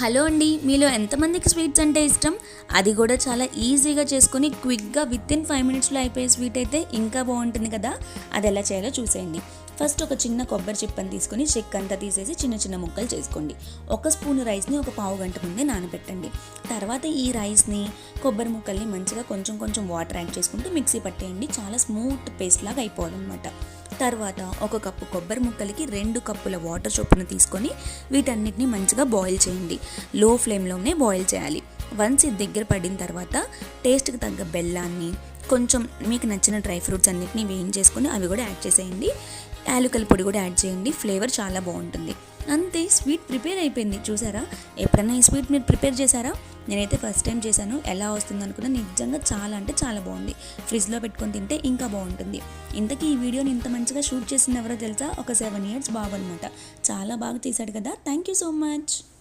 Hello అండి, మీలో ఎంతమందికి స్వీట్స్ అంటే ఇష్టం? అది కూడా చాలా ఈజీగా చేసుకొని క్విక్గా వితిన్ 5 మినిట్స్లో అయిపోయే స్వీట్ అయితే ఇంకా బాగుంటుంది కదా. అది ఎలా చేయాలో చూసేయండి. ఫస్ట్ ఒక చిన్న కొబ్బరి చిప్పని తీసుకొని చెక్క అంతా తీసేసి చిన్న చిన్న ముక్కలు చేసుకోండి. ఒక స్పూన్ రైస్ని ఒక పావు గంట ముందే నానబెట్టండి. తర్వాత ఈ రైస్ని కొబ్బరి ముక్కల్ని మంచిగా కొంచెం కొంచెం వాటర్ యాడ్ చేసుకుంటూ మిక్సీ పట్టేయండి. చాలా స్మూత్ పేస్ట్ లాగా అయిపోవాలన్నమాట. తర్వాత ఒక కప్పు కొబ్బరి ముక్కలకి 2 కప్పుల వాటర్ చొప్పున తీసుకొని వీటన్నిటిని మంచిగా బాయిల్ చేయండి. లో ఫ్లేమ్లోనే బాయిల్ చేయాలి. వన్స్ ఇది దగ్గర పడిన తర్వాత టేస్ట్కి తగ్గ బెల్లాన్ని, కొంచెం మీకు నచ్చిన డ్రై ఫ్రూట్స్ అన్నిటిని వేయించేసుకొని అవి కూడా యాడ్ చేసేయండి. యాలకుల పొడి కూడా యాడ్ చేయండి. ఫ్లేవర్ చాలా బాగుంటుంది. అంతే, స్వీట్ ప్రిపేర్ అయిపోయింది. చూసారా? ఎప్పుడైనా ఈ స్వీట్ మీరు ప్రిపేర్ చేశారా? నేనైతే ఫస్ట్ టైం చేశాను. ఎలా వస్తుంది అనుకున్నా, నిజంగా చాలా అంటే చాలా బాగుంది. ఫ్రిడ్జ్లో పెట్టుకొని తింటే ఇంకా బాగుంటుంది. ఇంతకీ ఈ వీడియోని ఇంత మంచిగా షూట్ చేసింది ఎవరో తెలుసా? ఒక 7 years బాబు అనమాట. చాలా బాగా తీశాడు కదా. Thank you so much.